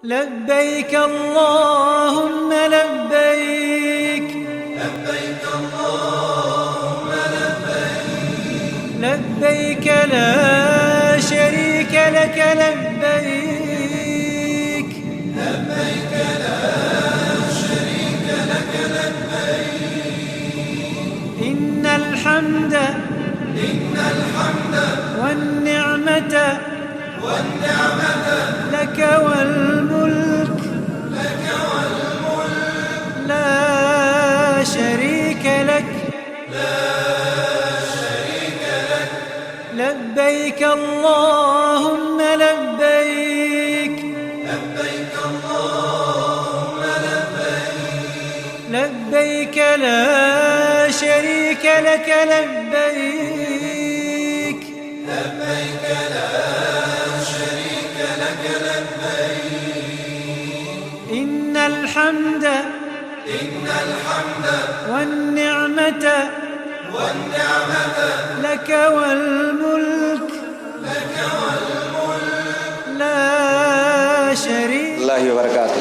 لبيك اللهم لبيك لبيك اللهم لبيك لبيك لا شريك لك لبيك لبيك لا شريك لك لبيك إن الحمد والنعمة لك والملك لا شريك لك لبيك اللهم لبيك لبيك اللهم لبيك لبيك لا شريك لك لبيك لبيك لا شريك لك لبيك إن الحمد والنعمة لك والملك لا شريك اللہ وبرکاتہ.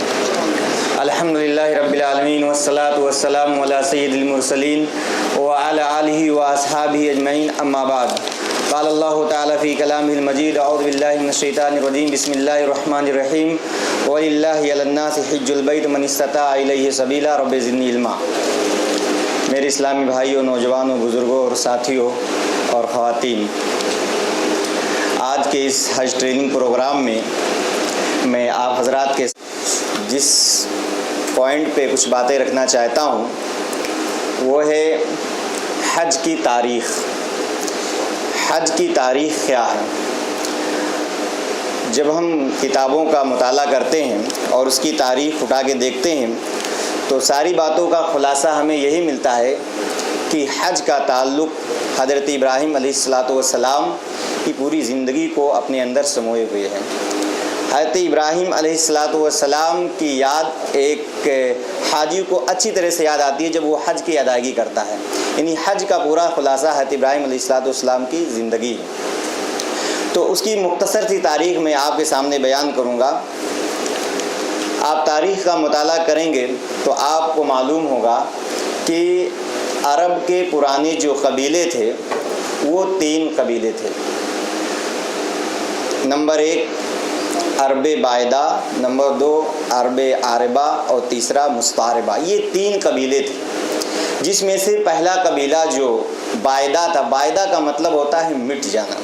الحمدللہ رب العالمین والصلاة والسلام علی سید المرسلین وعلی آلہ واصحابہ اجمعین اما بعد. قال اللہ تعالی فی کلامہ المجید اعوذ باللہ من الشیطان الرجیم بسم اللہ الرحمن الرحیم وَلِلَّهِ عَلَى النَّاسِ حِجُّ الْبَيْتِ مَنِ اسْتَطَاعَ إِلَيْهِ سَبِيلًا رب زدنی علما. میرے اسلامی بھائیوں، نوجوانوں، بزرگوں اور ساتھیوں اور خواتین، آج کے اس حج ٹریننگ پروگرام میں آپ حضرات کے جس پوائنٹ پہ کچھ باتیں رکھنا چاہتا ہوں وہ ہے حج کی تاریخ. حج کی تاریخ کیا ہے؟ جب ہم کتابوں کا مطالعہ کرتے ہیں اور اس کی تاریخ اٹھا کے دیکھتے ہیں تو ساری باتوں کا خلاصہ ہمیں یہی ملتا ہے کہ حج کا تعلق حضرت ابراہیم علیہ السلام کی پوری زندگی کو اپنے اندر سموئے ہوئے ہیں. حضرت ابراہیم علیہ السلام کی یاد ایک حاجی کو اچھی طرح سے یاد آتی ہے جب وہ حج کی ادائیگی کرتا ہے. یعنی حج کا پورا خلاصہ حضرت ابراہیم علیہ السلام کی زندگی ہے. تو اس کی مختصر سی تاریخ میں آپ کے سامنے بیان کروں گا. آپ تاریخ کا مطالعہ کریں گے تو آپ کو معلوم ہوگا کہ عرب کے پرانے جو قبیلے تھے وہ 3 قبیلے تھے. نمبر 1 عرب بائدہ، نمبر 2 عرب عاربہ اور تیسرا مستعربہ. یہ 3 قبیلے تھے جس میں سے پہلا قبیلہ جو بائدہ تھا، بائدہ کا مطلب ہوتا ہے مٹ جانا.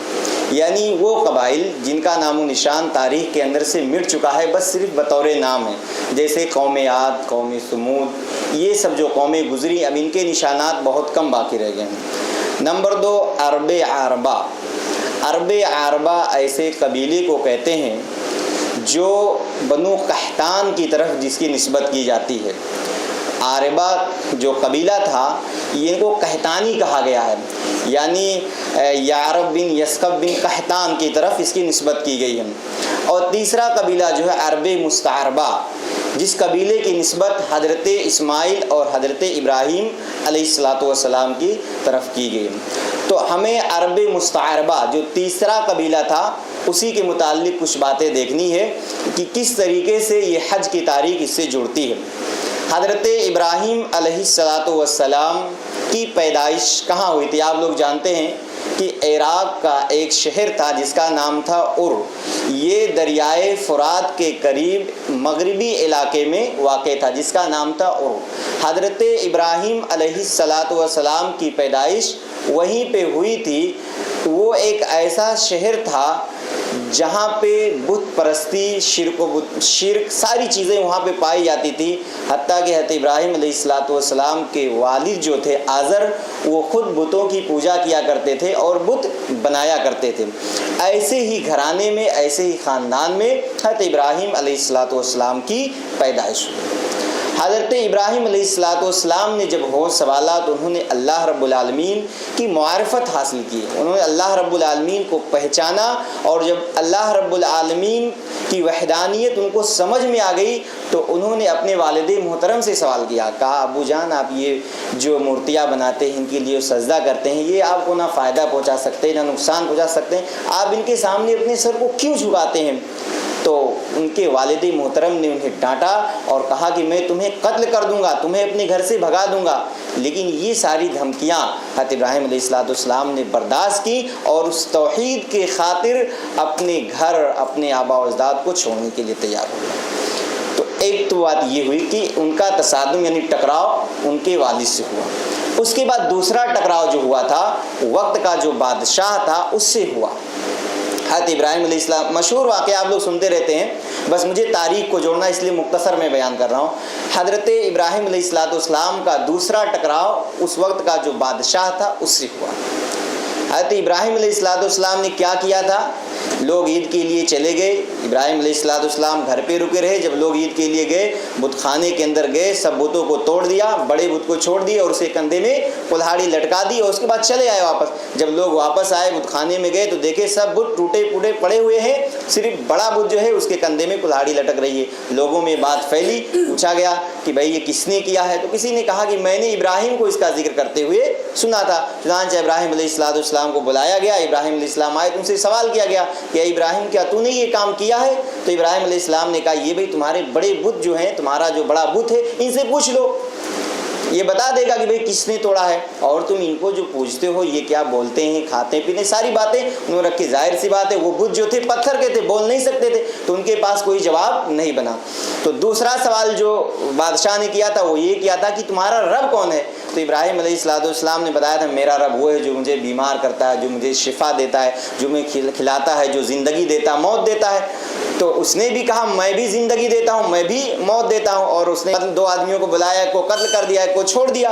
یعنی وہ قبائل جن کا نام و نشان تاریخ کے اندر سے مٹ چکا ہے، بس صرف بطور نام ہے. جیسے قوم عاد، قوم سمود، یہ سب جو قومیں گزری اب ان کے نشانات بہت کم باقی رہ گئے ہیں. نمبر 2 عرب عاربہ. عرب عاربہ ایسے قبیلے کو کہتے ہیں جو بنو قحطان کی طرف جس کی نسبت کی جاتی ہے. عاربہ جو قبیلہ تھا ان کو قحطانی کہا گیا ہے، یعنی یعرب بن یسقب بن قحطان کی طرف اس کی نسبت کی گئی ہے. اور تیسرا قبیلہ جو ہے عرب مستعربہ، جس قبیلے کی نسبت حضرت اسماعیل اور حضرت ابراہیم علیہ السلام کی طرف کی گئی. تو ہمیں عرب مستعربہ جو تیسرا قبیلہ تھا اسی کے متعلق کچھ باتیں دیکھنی ہے کہ کس طریقے سے یہ حج کی تاریخ اس سے جڑتی ہے. حضرت ابراہیم علیہ السلام کی پیدائش کہاں ہوئی تھی؟ آپ لوگ جانتے ہیں کہ عراق کا ایک شہر تھا جس کا نام تھا ار. یہ دریائے فرات کے قریب مغربی علاقے میں واقع تھا جس کا نام تھا ار. حضرت ابراہیم علیہ السلام کی پیدائش وہیں پہ ہوئی تھی. وہ ایک ایسا شہر تھا جہاں پہ بت پرستی، شرک ساری چیزیں وہاں پہ پائی جاتی تھی. حتیٰ کہ حضرت ابراہیم علیہ السلام کے والد جو تھے آزر، وہ خود بتوں کی پوجا کیا کرتے تھے اور بت بنایا کرتے تھے. ایسے ہی گھرانے میں، ایسے ہی خاندان میں حضرت ابراہیم علیہ السلام کی پیدائش ہوئی. حضرت ابراہیم علیہ السلام نے جب ہوش سنبھالا تو انہوں نے اللہ رب العالمین کی معرفت حاصل کی. انہوں نے اللہ رب العالمین کو پہچانا اور جب اللہ رب العالمین کی وحدانیت ان کو سمجھ میں آ گئی تو انہوں نے اپنے والد محترم سے سوال کیا. کہا ابو جان، آپ یہ جو مورتیاں بناتے ہیں، ان کے لیے سجدہ کرتے ہیں، یہ آپ کو نہ فائدہ پہنچا سکتے نہ نقصان پہنچا سکتے ہیں، آپ ان کے سامنے اپنے سر کو کیوں جھکاتے ہیں؟ تو ان کے والد محترم نے انہیں ڈانٹا اور کہا کہ میں تمہیں قتل کر دوں گا، تمہیں اپنے گھر سے بھگا دوں گا، لیکن یہ ساری دھمکیاں حضرت ابراہیم علیہ السلام نے برداشت کی اور اس توحید کے خاطر اپنے گھر، اپنے آبا و اجداد کو چھوڑنے کے لیے تیار ہو گئے۔ تو ایک تو بات یہ ہوئی کہ ان کا تصادم یعنی ٹکراؤ ان کے والد سے ہوا۔ اس کے بعد دوسرا ٹکراؤ جو ہوا تھا وقت کا جو بادشاہ تھا اس سے ہوا۔ حضرت ابراہیم علیہ السلام، مشہور واقعہ آپ لوگ سنتے رہتے ہیں، بس مجھے تاریخ کو جوڑنا اس لیے مختصر میں بیان کر رہا ہوں۔ حضرت ابراہیم علیہ السلام کا دوسرا ٹکراؤ اس وقت کا جو بادشاہ تھا اس سے ہوا۔ حضرت ابراہیم علیہ السلام نے کیا کیا تھا؟ لوگ عید کے لیے چلے گئے، ابراہیم علیہ السلام گھر پہ رکے رہے۔ جب لوگ عید کے لیے گئے، بت خانے کے اندر گئے، سب بتوں کو توڑ دیا، بڑے بت کو چھوڑ دیے اور اسے کندھے میں کلہاڑی لٹکا دی اور اس کے بعد چلے آئے واپس۔ جب لوگ واپس آئے بت خانے میں گئے تو دیکھے سب بت ٹوٹے پوٹے پڑے ہوئے ہیں، صرف بڑا بت جو ہے اس کے کندھے میں کلہاڑی لٹک رہی ہے۔ لوگوں میں بات پھیلی، پوچھا گیا کہ بھائی یہ کس نے کیا ہے؟ تو کسی نے کہا کہ میں نے ابراہیم کو اس کا ذکر کرتے ہوئے سنا تھا۔ چنانچہ ابراہیم علیہ السلام کو بلایا گیا، ابراہیم علیہ السلام آئے، ان سے سوال کیا گیا کہ اے ابراہیم کیا تو نے یہ کام کیا ہے؟ تو ابراہیم علیہ السلام نے کہا یہ بھائی تمہارے بڑے بت جو ہیں، تمہارا جو بڑا بت ہے ان سے پوچھ لو، یہ بتا دے گا کہ بھائی کس نے توڑا ہے، اور تم ان کو جو پوچھتے ہو یہ کیا بولتے ہیں، کھاتے پیتے، ساری باتیں انہوں نے رکھی۔ ظاہر سی بات ہے وہ بت جو تھے پتھر کے تھے، بول نہیں سکتے تھے، تو ان کے پاس کوئی جواب نہیں بنا۔ تو دوسرا سوال جو بادشاہ نے کیا تھا وہ یہ کیا تھا کہ تمہارا رب کون ہے؟ تو ابراہیم علیہ السلام نے بتایا تھا میرا رب وہ ہے جو مجھے بیمار کرتا ہے، جو مجھے شفا دیتا ہے، جو میں کھلاتا ہے، جو زندگی دیتا، موت دیتا ہے۔ تو اس نے بھی کہا میں بھی زندگی دیتا ہوں، میں بھی موت دیتا ہوں، اور اس نے دو آدمیوں کو بلایا، ایک کو قتل کر دیا، ایک کو چھوڑ دیا۔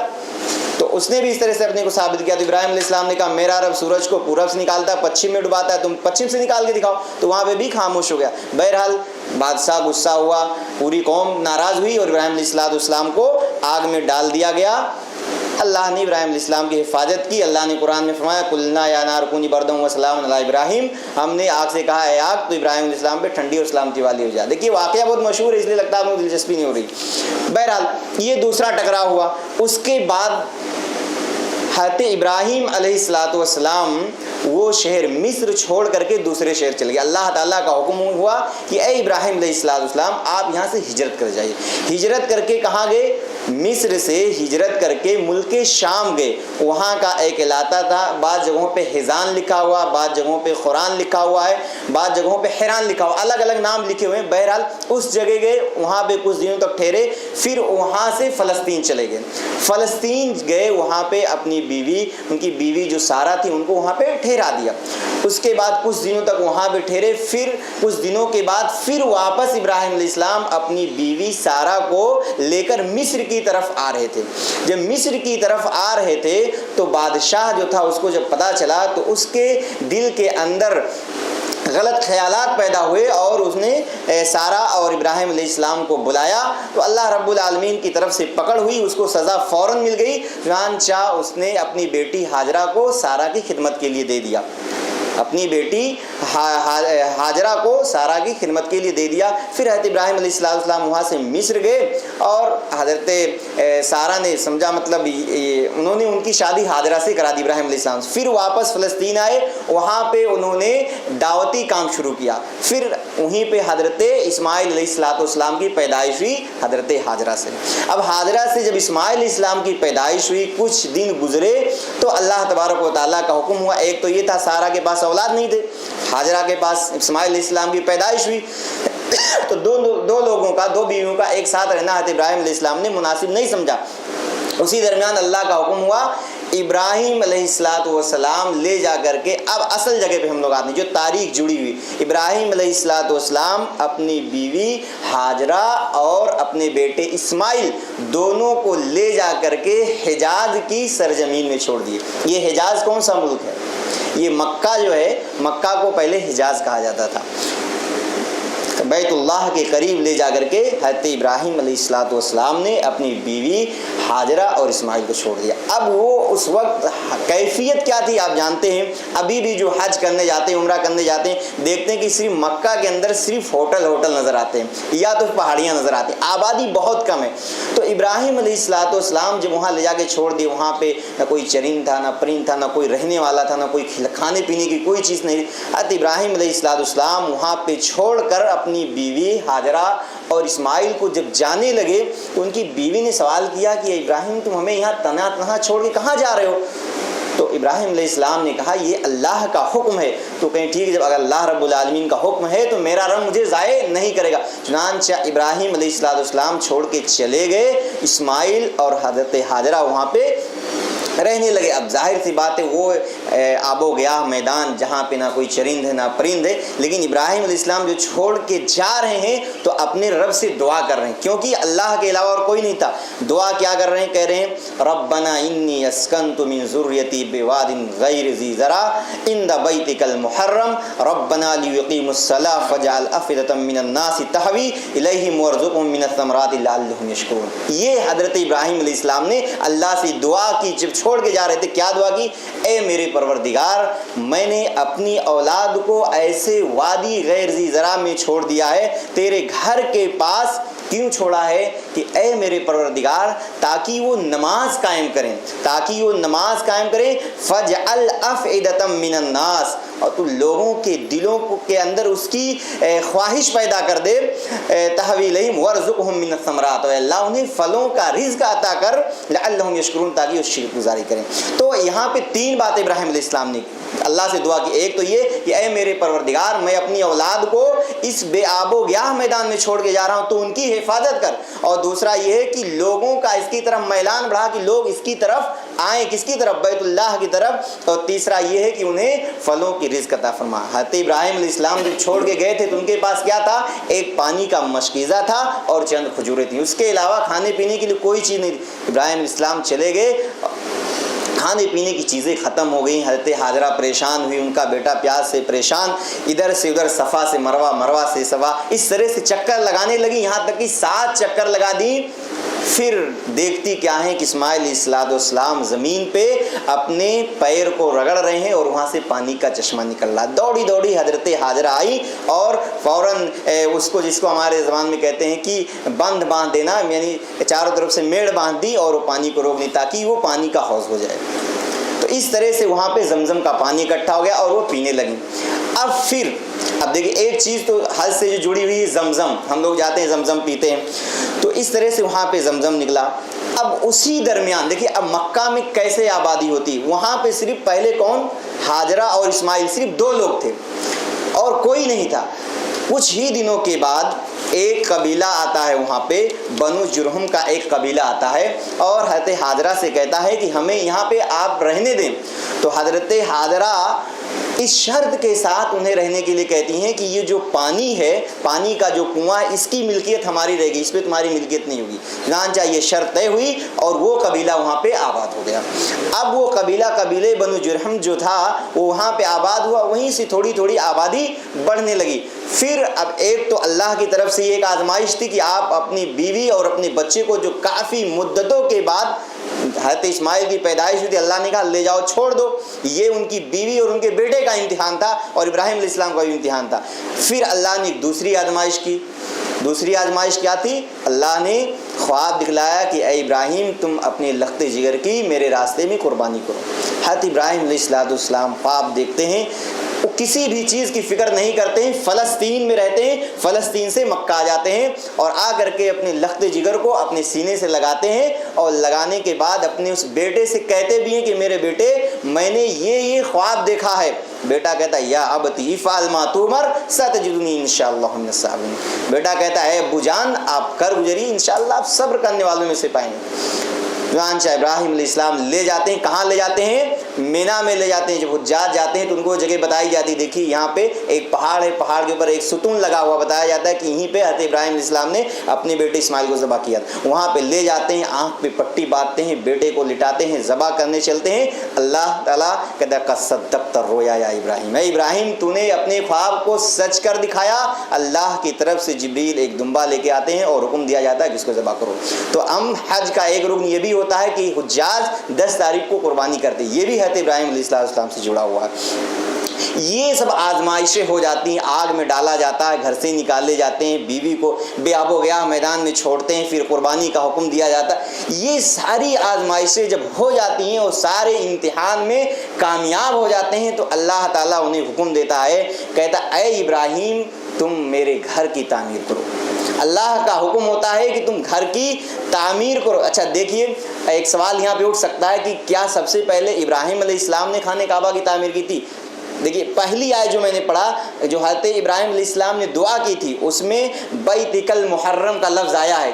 تو اس نے بھی اس طرح سے اپنے کو ثابت کیا۔ تو ابراہیم علیہ السلام نے کہا میرا رب سورج کو پورب سے نکالتا ہے، پچھم میں ڈباتا ہے، تم پچھم سے نکال کے دکھاؤ۔ تو وہاں پہ بھی خاموش ہو گیا۔ بہرحال بادشاہ غصہ ہوا، پوری قوم ناراض ہوئی اور ابراہیم علیہ السلام کو آگ میں ڈال دیا گیا۔ اللہ نے ابراہیم علیہ السلام کی حفاظت کی۔ اللہ نے قرآن میں فرمایا قلنا یا نار کونی بردم وسلام علی ابراہیم، ہم نے آگ سے کہا اے آگ تو ابراہیم علیہ السلام پہ ٹھنڈی اور سلامتی والی ہو جائے۔ دیکھیے واقعہ بہت مشہور ہے اس لیے لگتا ہے آپ کو دلچسپی نہیں ہو رہی۔ بہرحال یہ دوسرا ٹکراؤ ہوا۔ اس کے بعد حضرت ابراہیم علیہ السلام وہ شہر مصر چھوڑ کر کے دوسرے شہر چلے گئے۔ اللہ تعالیٰ کا حکم ہوا کہ اے ابراہیم علیہ السلام آپ یہاں سے ہجرت کر جائیے۔ ہجرت کر کے کہاں گئے؟ مصر سے ہجرت کر کے ملک شام گئے۔ وہاں کا ایک علاقہ تھا، بعض جگہوں پہ حزان لکھا ہوا، بعض جگہوں پہ قرآن لکھا ہوا ہے، بعض جگہوں پہ حیران لکھا ہوا، الگ الگ نام لکھے ہوئے ہیں۔ بہرحال اس جگہ گئے، وہاں پہ کچھ دنوں تک ٹھہرے، پھر وہاں سے فلسطین چلے گئے۔ فلسطین گئے، وہاں پہ اپنی بیوی، ان کی بیوی جو سارہ تھی ان کو وہاں پہ ٹھہرا دیا۔ اس کے بعد کچھ دنوں تک وہاں پہ ٹھہرے، پھر کچھ دنوں کے بعد پھر واپس ابراہیم علیہ السلام اپنی بیوی سارہ کو لے کر مصر کی طرف آ رہے تھے۔ جب مصر کی طرف آ رہے تھے تو بادشاہ جو تھا اس کو جب پتہ چلا تو اس کے دل کے اندر غلط خیالات پیدا ہوئے اور اس نے سارہ اور ابراہیم علیہ السلام کو بلایا تو اللہ رب العالمین کی طرف سے پکڑ ہوئی، اس کو سزا فوراً مل گئی۔ چنانچہ اس نے اپنی بیٹی ہاجرہ کو سارہ کی خدمت کے لیے دے دیا، اپنی بیٹی ہاجرہ کو سارہ کی خدمت کے لیے دے دیا۔ پھر حضرت ابراہیم علیہ السلام وہاں سے مصر گئے اور حضرت سارہ نے سمجھا مطلب انہوں نے ان کی شادی ہاجرہ سے کرا دی ابراہیم علیہ السلام۔ پھر واپس فلسطین آئے، وہاں پہ انہوں نے دعوتی کام شروع کیا۔ پھر وہیں پہ حضرت اسماعیل علیہ السلام کی پیدائش ہوئی حضرت ہاجرہ سے۔ اب ہاجرہ سے جب اسماعیل علیہ السلام کی پیدائش ہوئی، کچھ دن گزرے تو اللہ تبارک و تعالیٰ کا حکم ہوا۔ ایک تو یہ تھا سارہ کے پاس اولاد نہیں تھے، ہاجرہ کے پاس اسماعیل علیہ السلام کی پیدائش ہوئی تو دو لوگوں کا، دو بیویوں کا ایک ساتھ رہنا حضرت ابراہیم علیہ السلام نے مناسب نہیں سمجھا۔ اسی درمیان اللہ کا حکم ہوا ابراہیم علیہ السلام لے جا کر کے، اب اصل جگہ پہ ہم لوگ آتے ہیں جو تاریخ جڑی ہوئی، ابراہیم علیہ السلام اپنی بیوی ہاجرہ اور اپنے بیٹے اسماعیل دونوں کو لے جا کر کے حجاز کی سرزمین میں چھوڑ دیے۔ یہ حجاز کون سا ملک ہے؟ یہ مکہ جو ہے، مکہ کو پہلے حجاز کہا جاتا تھا۔ بیت اللہ کے قریب لے جا کر کے حضرت ابراہیم علیہ السلام نے اپنی بیوی ہاجرہ اور اسماعیل کو چھوڑ دیا۔ اب وہ اس وقت کیفیت کیا تھی آپ جانتے ہیں، ابھی بھی جو حج کرنے جاتے ہیں، عمرہ کرنے جاتے ہیں، دیکھتے ہیں کہ صرف مکہ کے اندر صرف ہوٹل نظر آتے ہیں یا تو پہاڑیاں نظر آتی ہیں، آبادی بہت کم ہے۔ تو ابراہیم علیہ السلام جب وہاں لے جا کے چھوڑ دیے، وہاں پہ نہ کوئی چرند تھا، نہ پرند تھا، نہ کوئی رہنے والا تھا، نہ کوئی کھانے پینے کی کوئی چیز نہیں۔ حضرت ابراہیم علیہ السلام وہاں پہ چھوڑ کر اپنی اپنی بیوی ہاجرہ اور اسماعیل کو جب جانے لگے تو ان کی بیوی نے سوال کیا کہ ابراہیم تم ہمیں یہاں تنہا چھوڑ کے کہاں جا رہے ہو؟ تو ابراہیم علیہ السلام نے کہا یہ اللہ کا حکم ہے. تو کہیں ٹھیک ہے، جب اگر اللہ رب العالمین کا حکم ہے تو میرا رب مجھے ضائع نہیں کرے گا. چنانچہ ابراہیم علیہ السلام چھوڑ کے چلے گئے، اسماعیل اور حضرت ہاجرہ وہاں پہ رہنے لگے. اب ظاہر سی بات ہے وہ آب و گیاہ میدان جہاں پہ نہ کوئی چرند ہے نہ پرند ہے، لیکن ابراہیم علیہ السلام جو چھوڑ کے جا رہے ہیں تو اپنے رب سے دعا کر رہے ہیں، کیونکہ اللہ کے علاوہ اور کوئی نہیں تھا. دعا کیا کر رہے ہیں؟ کہہ رہے ہیں ربنا انی اسکنت من ذریتی بواد غیر ذی زرع عند بیتک المحرم ربنا لیقیموا الصلاۃ فاجعل افئدۃ من الناس تہوی الیہم وارزقہم من الثمرات لعلہم یشکرون. یہ حضرت ابراہیم علیہ السلام نے اللہ سے دعا کی. جب چھوڑ کے جا رہے تھے کیا دعا کی؟ اے میرے پروردگار، میں نے اپنی اولاد کو ایسے وادی غیر ذی زرع میں چھوڑ دیا ہے، تیرے گھر کے پاس کیوں چھوڑا ہے؟ کہ اے میرے پروردگار تاکہ وہ نماز قائم کریں، فَجْعَلْ أَفْئِدَةً مِّنَ النَّاسِ، اور تو لوگوں کے دلوں کے اندر اس کی خواہش پیدا کر دے. تَحْوِي إِلَيْهِمْ وَارْزُقْهُم مِّنَ الثَّمَرَاتِ، اور اللہ انہیں پھلوں کا رزق عطا کر لعلہم یشکرون، تاکہ وہ شکر گزاری کریں. تو یہاں پہ تین باتیں ابراہیم علیہ السلام نے اللہ سے دعا کی. ایک تو یہ کہ اے میرے پروردگار میں اپنی اولاد کو اس بے آب و گیاہ میدان میں چھوڑ کے جا رہا ہوں، تو ان کی حفاظت کر. اور دوسرا یہ ہے کہ لوگوں کا اس کی طرف میلان بڑھا کہ لوگ اس کی طرف آئیں، کس کی طرف؟ بیت اللہ کی طرف. اور تیسرا یہ ہے کہ انہیں پھلوں کی رزق عطا فرما. حضرت ابراہیم علیہ السلام جب چھوڑ کے گئے تھے تو ان کے پاس کیا تھا؟ ایک پانی کا مشکیزہ تھا اور چند کھجوریں تھیں، اس کے علاوہ کھانے پینے کے لیے کوئی چیز نہیں. ابراہیم علیہ السلام چلے گئے، کھانے پینے کی چیزیں ختم ہو گئیں. حضرت ہاجرہ پریشان ہوئی، ان کا بیٹا پیاس سے پریشان، ادھر سے ادھر، صفا سے مروہ، مروہ سے صفا، اس طرح سے چکر لگانے لگی، یہاں تک کہ 7 چکر لگا دی. پھر دیکھتی کیا ہیں کہ اسماعیل علیہ السلام زمین پہ اپنے پیر کو رگڑ رہے ہیں اور وہاں سے پانی کا چشمہ نکل رہا. دوڑی دوڑی حضرت ہاجرہ آئی اور فوراً اس کو، جس کو ہمارے زبان میں کہتے ہیں کہ بند باندھ دینا، یعنی چاروں طرف سے میڑ باندھ دی اور وہ پانی کو روک دی تاکہ وہ پانی کا حوض ہو جائے. تو اس طرح سے وہاں پہ زمزم کا پانی اکٹھا ہو گیا اور وہ پینے لگیں. اب دیکھیں ایک چیز تو حج سے جو جڑی ہوئی زمزم، ہم لوگ جاتے ہیں زمزم پیتے ہیں، تو اس طرح سے وہاں پہ زمزم نکلا. اب اسی درمیان دیکھیے اب مکہ میں کیسے آبادی ہوتی، وہاں پہ صرف پہلے کون؟ ہاجرہ اور اسماعیل، صرف 2 لوگ تھے اور کوئی نہیں تھا. کچھ ہی دنوں کے بعد ایک قبیلہ آتا ہے وہاں پہ، بنو جرہم کا ایک قبیلہ آتا ہے اور حضرت ہاجرہ سے کہتا ہے کہ ہمیں یہاں پہ آپ رہنے دیں. تو حضرت ہاجرہ اس شرط کے ساتھ انہیں رہنے کے لیے کہتی ہیں کہ یہ جو پانی ہے، پانی کا جو کنواں ہے، اس کی ملکیت ہماری رہے گی، اس پہ تمہاری ملکیت نہیں ہوگی. چنانچہ یہ شرط طے ہوئی اور وہ قبیلہ وہاں پہ آباد ہو گیا. اب وہ قبیلے بنو جرہم جو تھا وہ وہاں پہ آباد ہوا، وہیں سے تھوڑی تھوڑی آبادی بڑھنے لگی. پھر اب ایک تو اللہ کی طرف سے یہ ایک آزمائش تھی کہ آپ اپنی بیوی اور اپنے بچے کو، جو کافی مدتوں کے بعد حضرت اسماعیل کی پیدائش ہوئی تھی، اللہ نے کہا لے جاؤ چھوڑ دو. یہ ان کی بیوی اور ان کے بیٹے کا امتحان تھا اور ابراہیم علیہ السلام کا بھی امتحان تھا. پھر اللہ نے ایک دوسری آزمائش کی. دوسری آزمائش کیا تھی؟ اللہ نے خواب دکھلایا کہ اے ابراہیم تم اپنے لخت جگر کی میرے راستے میں قربانی کرو. حضرت ابراہیم علیہ السلام خواب دیکھتے ہیں، وہ کسی بھی چیز کی فکر نہیں کرتے ہیں، فلسطین میں رہتے ہیں، فلسطین سے مکہ آ جاتے ہیں اور آ کر کے اپنے لخت جگر کو اپنے سینے سے لگاتے ہیں اور لگانے کے بعد اپنے اس بیٹے سے کہتے بھی ہیں کہ میرے بیٹے میں نے یہ خواب دیکھا ہے. بیٹا کہتا ہے یا ابتی افعل ما تؤمر ستجدنی انشاءاللہ من الصابرین. بیٹا کہتا ہے ابو جان آپ کر گزری، انشاءاللہ آپ صبر کرنے والوں میں سے پائیں گے. چنانچہ ابراہیم علیہ السلام لے جاتے ہیں، کہاں لے جاتے ہیں؟ مینا میں لے جاتے ہیں. جب حجاج جاتے ہیں تو ان کو جگہ بتائی جاتی، دیکھیے یہاں پہ ایک پہاڑ ہے، پہاڑ کے اوپر ایک ستون لگا ہوا، بتایا جاتا ہے کہ یہیں پہ حضرت ابراہیم علیہ السلام نے اپنے بیٹے اسماعیل کو ذبح کیا تھا. وہاں پہ لے جاتے ہیں، آنکھ پہ پٹی باندھتے ہیں، بیٹے کو لٹاتے ہیں، ذبح کرنے چلتے ہیں. اللہ تعالیٰ کہتا ہے قد صدقت الرؤیا یا ابراہیم، اے ابراہیم تو نے اپنے خواب کو سچ کر دکھایا. اللہ کی طرف سے جبریل ایک دمبا لے کے آتے ہیں اور حکم دیا جاتا ہے کہ اس کو ذبح کرو. تو ہم حج کا ایک رکن یہ بھی ہوتا ہے کہ حجاج 10 تاریخ کو قربانی کرتے، یہ بھی حضرت ابراہیم علیہ السلام سے جڑا ہوا ہے. یہ سب آزمائشیں ہو جاتی ہیں، آگ میں ڈالا جاتا ہے، گھر سے نکالے جاتے ہیں، بیوی کو بے آب و گیاہ میدان میں چھوڑتے ہیں، پھر قربانی کا حکم دیا جاتا ہے. یہ ساری آزمائشیں جب ہو جاتی ہیں اور سارے امتحان میں کامیاب ہو جاتے ہیں تو اللہ تعالیٰ انہیں حکم دیتا ہے، کہتا اے ابراہیم تم میرے گھر کی تعمیر کرو۔ اللہ کا حکم ہوتا ہے کہ تم گھر کی تعمیر کرو۔ اچھا دیکھیے، ایک سوال یہاں پہ اٹھ سکتا ہے کہ کیا سب سے پہلے ابراہیم علیہ السلام نے خانہ کعبہ کی تعمیر کی تھی؟ دیکھیے پہلی آیت جو میں نے پڑھا، جو حضرت ابراہیم علیہ السلام نے دعا کی تھی، اس میں بیتک المحرم کا لفظ آیا ہے،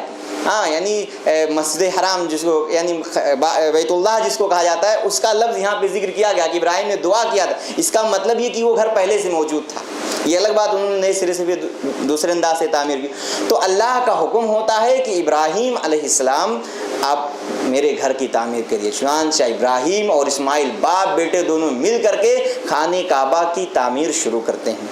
یعنی مسجد حرام جس کو یعنی بیت اللہ جس کو کہا جاتا ہے، اس کا لفظ یہاں پہ ذکر کیا گیا کہ ابراہیم نے دعا کیا تھا۔ اس کا مطلب یہ کہ وہ گھر پہلے سے موجود تھا، یہ الگ بات انہوں نے نئے سرے سے بھی دوسرے انداز سے تعمیر کی۔ تو اللہ کا حکم ہوتا ہے کہ ابراہیم علیہ السلام آپ میرے گھر کی تعمیر کریے۔ چنانچہ ابراہیم اور اسماعیل باپ بیٹے دونوں مل کر کے خانہ کعبہ کی تعمیر شروع کرتے ہیں۔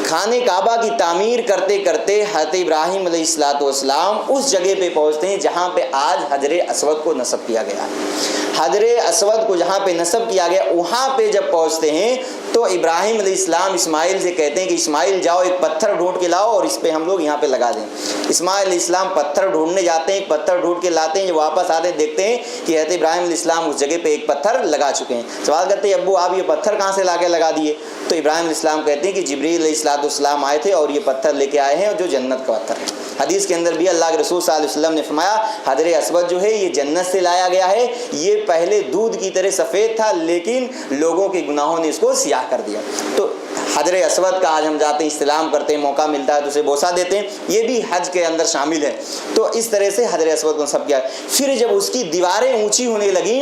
خانہ کعبہ کی تعمیر کرتے کرتے حضرت ابراہیم علیہ السلام اس جگہ پہ پہنچتے ہیں جہاں پہ آج حجر اسود کو نصب کیا گیا ہے۔ حجر اسود کو جہاں پہ نصب کیا گیا، وہاں پہ جب پہنچتے ہیں تو ابراہیم علیہ السلام اسماعیل سے کہتے ہیں کہ اسماعیل جاؤ ایک پتھر ڈھونڈ کے لاؤ اور اس پہ ہم لوگ یہاں پہ لگا دیں۔ اسماعیل علیہ السلام پتھر ڈھونڈنے جاتے ہیں، ایک پتھر ڈھونڈ کے لاتے ہیں، جب واپس آتے ہیں دیکھتے ہیں کہ حضرت ابراہیم علیہ السلام اس جگہ پہ ایک پتھر لگا چکے ہیں۔ سوال کرتے ہیں ابو آپ یہ پتھر کہاں سے لا کے لگا دیے؟ تو ابراہیم علیہ السلام کہتے ہیں کہ جبریل علیہ السلام آئے تھے اور یہ پتھر لے کے آئے ہیں جو جنت کا پتھر ہے۔ حدیث کے اندر بھی اللہ کے رسول صلی اللہ علیہ وسلم نے فرمایا حجر اسود جو ہے یہ جنت سے لایا گیا ہے، یہ پہلے دودھ کی طرح سفید تھا لیکن لوگوں کے گناہوں نے اس کو سیاہ کر دیا۔ تو حجر اسود کا آج ہم جاتے ہیں استلام کرتے ہیں، موقع ملتا ہے تو اسے بوسہ دیتے ہیں، یہ بھی حج کے اندر شامل ہے۔ تو اس طرح سے حجر اسود کو نصب کیا۔ پھر جب اس کی دیواریں اونچی ہونے لگیں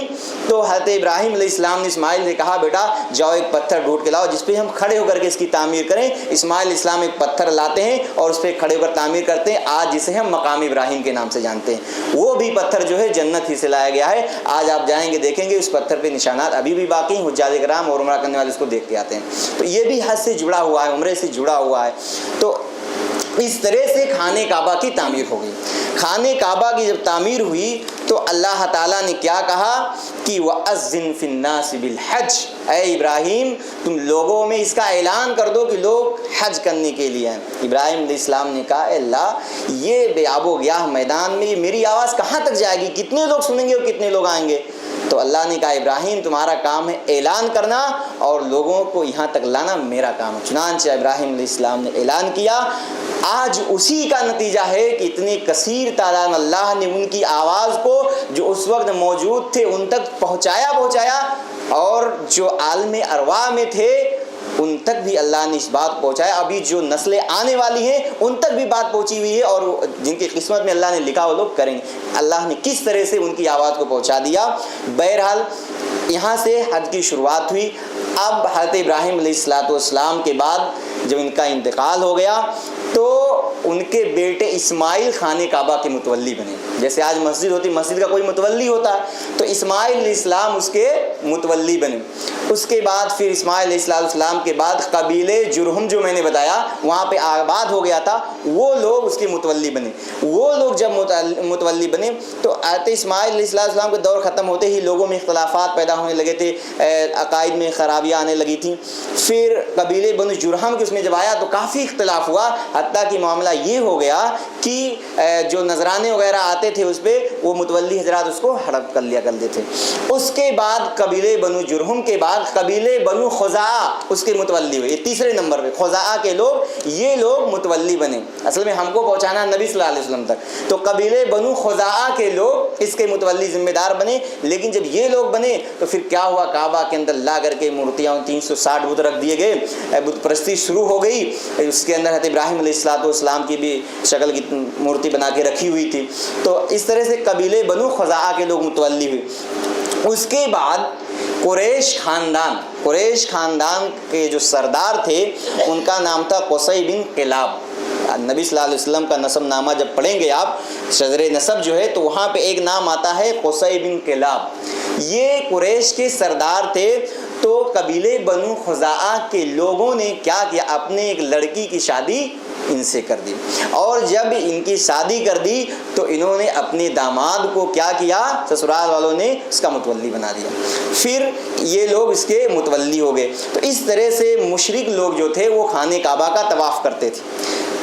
تو حضرت ابراہیم علیہ السلام نے اسماعیل سے کہا بیٹا جاؤ ایک پتھر ڈھونڈ کے لاؤ جس پہ ہم کھڑے ہو کر کے اس کی تعمیر کریں۔ اسماعیل علیہ السلام ایک پتھر لاتے ہیں اور اس پہ کھڑے ہو کر تعمیر کرتے ہیں، آج جسے ہم مقام ابراہیم کے نام سے جانتے ہیں۔ وہ بھی پتھر جو ہے جنت ہی سے لایا گیا ہے۔ آج آپ جائیں گے دیکھیں گے اس پتھر پہ نشانات ابھی بھی باقی ہیں، حجاج کرام اور عمرہ کرنے والے اس کو دیکھ کے آتے ہیں۔ تو یہ بھی حج سے جڑا ہوا ہے، عمرے سے جڑا ہوا ہے۔ تو اس طرح سے خانہ کعبہ کی تعمیر ہو گئی۔ خانہ کعبہ کی جب تعمیر ہوئی تو اللہ تعالیٰ نے کیا کہا کہ وَأَذِّن فِي النَّاسِ بِالْحَجِّ، اے ابراہیم تم لوگوں میں اس کا اعلان کر دو کہ لوگ حج کرنے کے لیے ہیں۔ ابراہیم علیہ السلام نے کہا اے اللہ یہ بے آب و گیاہ میدان میں میری آواز کہاں تک جائے گی، کتنے لوگ سنیں گے اور کتنے لوگ آئیں گے؟ تو اللہ نے کہا ابراہیم تمہارا کام ہے اعلان کرنا اور لوگوں کو یہاں تک لانا میرا کام ہے۔ چنانچہ ابراہیم علیہ السلام نے اعلان کیا۔ آج اسی کا نتیجہ ہے کہ اتنی کثیر تعداد میں اللہ نے ان کی آواز کو جو اس وقت موجود تھے ان تک پہنچایا اور جو عالم ارواح میں تھے ان تک بھی اللہ نے اس بات پہنچایا۔ ابھی جو نسلیں آنے والی ہیں ان تک بھی بات پہنچی ہوئی ہے اور جن کی قسمت میں اللہ نے لکھا وہ لوگ کریں گے۔ اللہ نے کس طرح سے ان کی آواز کو پہنچا دیا۔ بہرحال یہاں سے حج کی شروعات ہوئی۔ اب حضرت ابراہیم علیہ السلام کے بعد جب ان کا انتقال ہو گیا تو ان کے بیٹے اسماعیل خانہ کعبہ کے متولی بنے۔ جیسے آج مسجد ہوتی، مسجد کا کوئی متولی ہوتا ہے، تو اسماعیل علیہ السلام اس کے متولی بنے۔ اس کے بعد پھر اسماعیل علیہ السلام کے بعد قبیلے جرہم جو میں نے بتایا وہاں پہ آباد ہو گیا تھا، وہ لوگ اس کے متولی بنے۔ وہ لوگ جب متولی بنے تو حضرت اسماعیل علیہ السلام کے دور ختم ہوتے ہی لوگوں میں اختلافات پیدا ہونے لگے تھے، عقائد میں خرابیاں آنے لگی تھیں۔ پھر قبیلے بنو جرہم کے اس میں جب آیا تو کافی اختلاف ہوا، حتیٰ کہ معاملہ یہ ہو گیا کہ جو نذرانے وغیرہ آتے تھے اس پہ وہ متولی حضرات اس کو ہڑپ کر لیا کرتے تھے۔ اس کے بعد قبیلے بنو جرہم کے بعد قبیلے بنو خزاعہ اس کے متولی ہوئے، یہ تیسرے نمبر پہ خزاعہ کے لوگ، یہ لوگ متولی بنے۔ اصل میں ہم کو پہنچانا نبی صلی اللہ علیہ وسلم تک، تو قبیلے بنو خزاعہ کے لوگ اس کے متولی ذمہ دار بنے۔ لیکن جب یہ لوگ بنے تو پھر کیا ہوا، کعبہ کے اندر لا کر کے مورتیاں 360 بت رکھ دیے گئے، بت پرستی شروع ہو گئی۔ اس کے اندر حضرت ابراہیم علیہ السلام کی بھی شکل کی مورتی بنا کے رکھی ہوئی تھی۔ تو اس طرح سے قبیلے بنو خزاعہ کے لوگ متولی ہوئے۔ اس کے بعد قریش خاندان کے جو سردار تھے ان کا نام تھا قصی بن کلاب۔ نبی صلی اللہ علیہ وسلم کا نسب نامہ جب پڑھیں گے آپ، شجر نسب جو ہے تو وہاں پہ ایک نام آتا ہے قصی بن کلاب۔ یہ قریش کے سردار تھے۔ تو قبیلے بنو خزاعہ کے لوگوں نے کیا کیا، اپنے ایک لڑکی کی شادی ان سے کر دی، اور جب ان کی شادی کر دی تو انہوں نے اپنے داماد کو کیا کیا، سسرال والوں نے اس کا متولی بنا دیا، پھر یہ لوگ اس کے متولی ہو گئے۔ تو اس طرح سے مشرک لوگ جو تھے وہ خانہ کعبہ کا طواف کرتے تھے،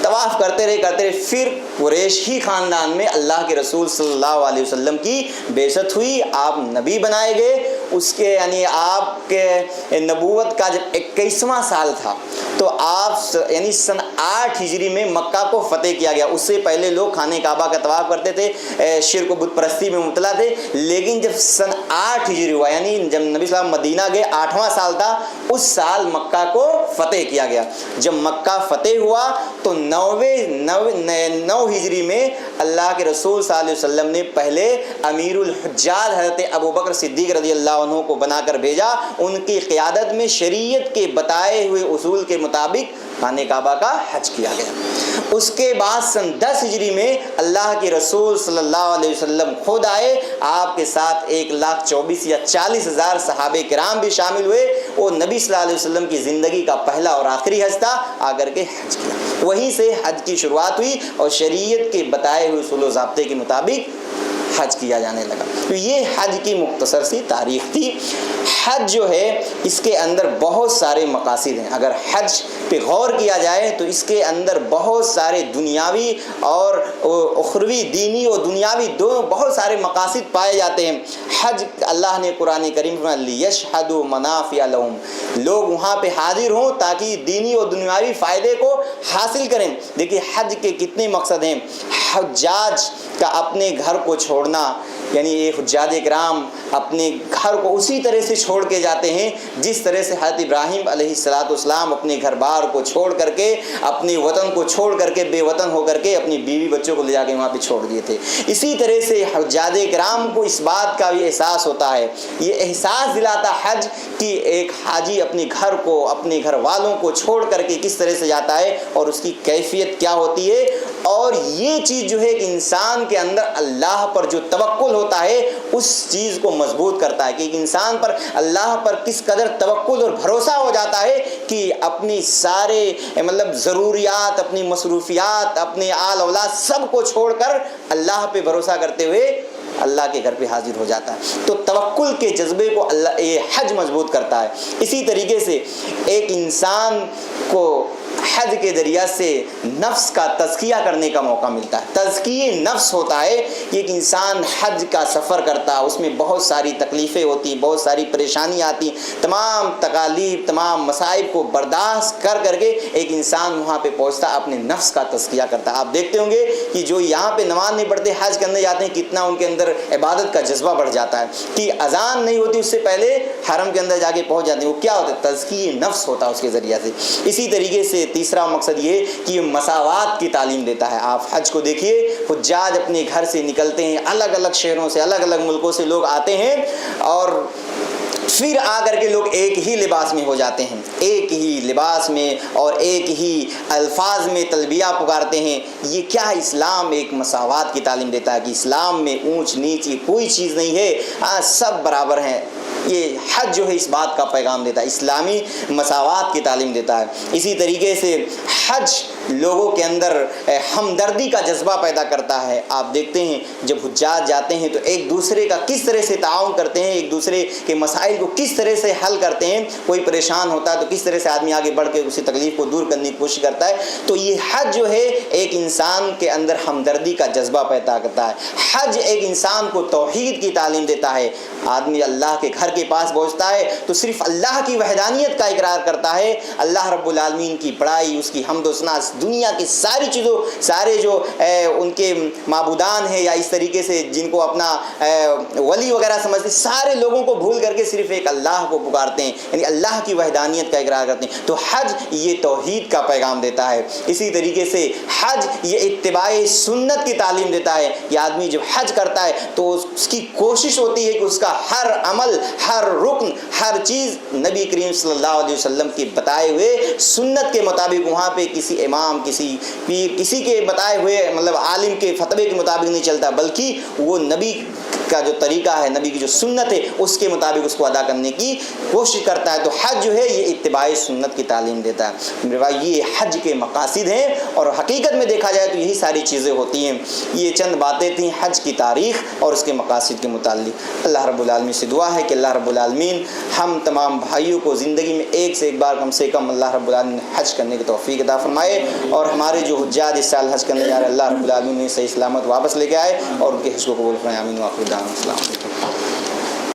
طواف کرتے رہے پھر قریش ہی خاندان میں اللہ کے رسول صلی اللہ علیہ وسلم کی بعثت ہوئی، آپ نبی بنائے گئے۔ اس کے یعنی آپ کے نبوت کا جب 21واں سال تھا تو آپ یعنی سن 8 ہجری میں مکہ کو فتح کیا گیا. اس سے پہلے لوگ خانہ کعبہ کا طواف کرتے تھے, شرک و بت پرستی میں مبتلا تھے. لیکن جب سن 8 ہجری ہوا, یعنی جب نبی صلی اللہ علیہ وسلم مدینہ گئے 8واں سال تھا, اس سال مکہ کو فتح کیا گیا. جب مکہ فتح ہوا تو 9 ہجری میں اللہ کے رسول صلی اللہ علیہ وسلم نے پہلے امیر الحجاج حضرت ابوبکر صدیق رضی اللہ عنہ کو بنا کر بھیجا. ان کی قیادت میں شریعت کے بتائے ہوئے اصول کے مطابق خانہ کعبہ کا حج کیا گیا. اس کے بعد سن 10 ہجری میں اللہ کے رسول صلی اللہ علیہ وسلم خود آئے. آپ کے ساتھ 1,24,000 یا 40,000 صحابہ کرام بھی شامل ہوئے. وہ نبی صلی اللہ علیہ وسلم کی زندگی کا پہلا اور آخری حج تھا. آ کر کے حج کیا. وہیں سے حج کی شروعات ہوئی اور شریعت کے بتائے ہوئے اصول و ضابطے کے مطابق حج کیا جانے لگا. تو یہ حج کی مختصر سی تاریخ تھی. حج جو ہے اس کے اندر بہت سارے مقاصد ہیں. اگر حج پہ غور کیا جائے تو اس کے اندر بہت سارے دنیاوی اور اخروی, دینی اور دنیاوی دونوں بہت سارے مقاصد پائے جاتے ہیں. حج اللہ نے قرآن کریم میں لیشہدوا منافع لہم, لوگ وہاں پہ حاضر ہوں تاکہ دینی اور دنیاوی فائدے کو حاصل کریں. دیکھیے حج کے کتنے مقصد ہیں. حجاج کا اپنے گھر کو چھوڑنا, یعنی یہ حجاج کرام اپنے گھر کو اسی طرح سے چھوڑ کے جاتے ہیں جس طرح سے حضرت ابراہیم علیہ السلام اپنے گھر بار کو چھوڑ کر کے, اپنے وطن کو چھوڑ کر کے, بے وطن ہو کر کے اپنی بیوی بچوں کو لے جا کے وہاں پہ چھوڑ دیے تھے. اسی طرح سے حجاج کرام کو اس بات کا بھی احساس ہوتا ہے, یہ احساس دلاتا حج کہ ایک حاجی اپنے گھر کو, اپنے گھر والوں کو چھوڑ کر کے کس طرح سے جاتا ہے اور اس کی کیفیت کیا ہوتی ہے. اور یہ چیز جو ہے کہ انسان کے اندر اللہ پر جو توکل ہوتا ہے اس چیز کو مضبوط کرتا ہے کہ ایک انسان پر اللہ پر کس قدر توکل اور بھروسہ ہو جاتا ہے کہ اپنی سارے مطلب ضروریات, اپنی مصروفیات, اپنے آل اولاد سب کو چھوڑ کر اللہ پہ بھروسہ کرتے ہوئے اللہ کے گھر پہ حاضر ہو جاتا ہے. تو توکل کے جذبے کو اللہ یہ حج مضبوط کرتا ہے. اسی طریقے سے ایک انسان کو حج کے ذریعہ سے نفس کا تزکیہ کرنے کا موقع ملتا ہے. تزکیہ نفس ہوتا ہے کہ ایک انسان حج کا سفر کرتا ہے, اس میں بہت ساری تکلیفیں ہوتی, بہت ساری پریشانیاں آتی, تمام تکالیف, تمام مصائب کو برداشت کر کر کے ایک انسان وہاں پہ پہنچتا, اپنے نفس کا تزکیہ کرتا. آپ دیکھتے ہوں گے کہ جو یہاں پہ نماز نہیں پڑھتے حج کرنے جاتے ہیں, کتنا ان کے اندر عبادت کا جذبہ بڑھ جاتا ہے کہ اذان نہیں ہوتی اس سے پہلے حرم کے اندر جا کے پہنچ جاتے ہیں. وہ کیا ہوتا ہے؟ تزکیہ نفس ہوتا ہے اس کے ذریعہ سے. اسی طریقے سے تیسرا مقصد یہ کہ یہ مساوات کی تعلیم دیتا ہے. آپ حج کو دیکھیے, حجاج اپنے گھر سے نکلتے ہیں, الگ الگ شہروں سے, الگ الگ ملکوں سے لوگ آتے ہیں اور پھر آ کر کے لوگ ایک ہی لباس میں ہو جاتے ہیں, ایک ہی لباس میں اور ایک ہی الفاظ میں تلبیہ پکارتے ہیں. یہ کیا ہے؟ اسلام ایک مساوات کی تعلیم دیتا ہے کہ اسلام میں اونچ نیچ کوئی چیز نہیں ہے, سب برابر ہیں. یہ حج جو ہے اس بات کا پیغام دیتا ہے, اسلامی مساوات کی تعلیم دیتا ہے. اسی طریقے سے حج لوگوں کے اندر ہمدردی کا جذبہ پیدا کرتا ہے. آپ دیکھتے ہیں جب حجاج جاتے ہیں تو ایک دوسرے کا کس طرح سے تعاون کرتے ہیں, ایک دوسرے کے مسائل کو کس طرح سے حل کرتے ہیں. کوئی پریشان ہوتا ہے تو کس طرح سے آدمی آگے بڑھ کے اسی تکلیف کو دور کرنے کی کوشش کرتا ہے. تو یہ حج جو ہے ایک انسان کے اندر ہمدردی کا جذبہ پیدا کرتا ہے. حج ایک انسان کو توحید کی تعلیم دیتا ہے. آدمی اللہ کے گھر کے پاس پہنچتا ہے تو صرف اللہ کی وحدانیت کا اقرار کرتا ہے, اللہ رب العالمین کی بڑائی, اس کی حمد و ثنا, دنیا کی ساری چیزوں, سارے جو ان کے معبودان ہیں یا اس طریقے سے جن کو اپنا ولی وغیرہ سمجھتے, سارے لوگوں کو بھول کر کے صرف ایک اللہ کو پکارتے ہیں, یعنی اللہ کی وحدانیت کا اقرار کرتے ہیں. تو حج یہ توحید کا پیغام دیتا ہے. اسی طریقے سے حج یہ اتباع سنت کی تعلیم دیتا ہے کہ آدمی جب حج کرتا ہے تو اس کی کوشش ہوتی ہے کہ اس کا ہر عمل, ہر رکن, ہر چیز نبی کریم صلی اللہ علیہ وسلم کے بتائے ہوئے سنت کے مطابق, وہاں پہ کسی امام, کسی پیر, کسی کے بتائے ہوئے مطلب عالم کے فتوے کے مطابق نہیں چلتا, بلکہ وہ نبی کا جو طریقہ ہے, نبی کی جو سنت ہے اس کے مطابق اس کو ادا کرنے کی کوشش کرتا ہے. تو حج جو ہے یہ اتباع سنت کی تعلیم دیتا ہے. یہ حج کے مقاصد ہیں اور حقیقت میں دیکھا جائے تو یہی ساری چیزیں ہوتی ہیں. یہ چند باتیں تھیں حج کی تاریخ اور اس کے مقاصد کے متعلق. اللہ رب العالمین سے دعا ہے کہ اللہ رب العالمین ہم تمام بھائیوں کو زندگی میں ایک سے ایک بار کم سے کم اللہ رب العالمین حج کرنے کی توفیق عطا فرمائے, اور ہمارے جو حجاج اس سال حج کرنے جا رہے ہیں اللہ رب العالمین صحیح سلامت واپس لے کے آئے اور ان کے حج کو قبول فرمائے. آمین. السلام علیکم.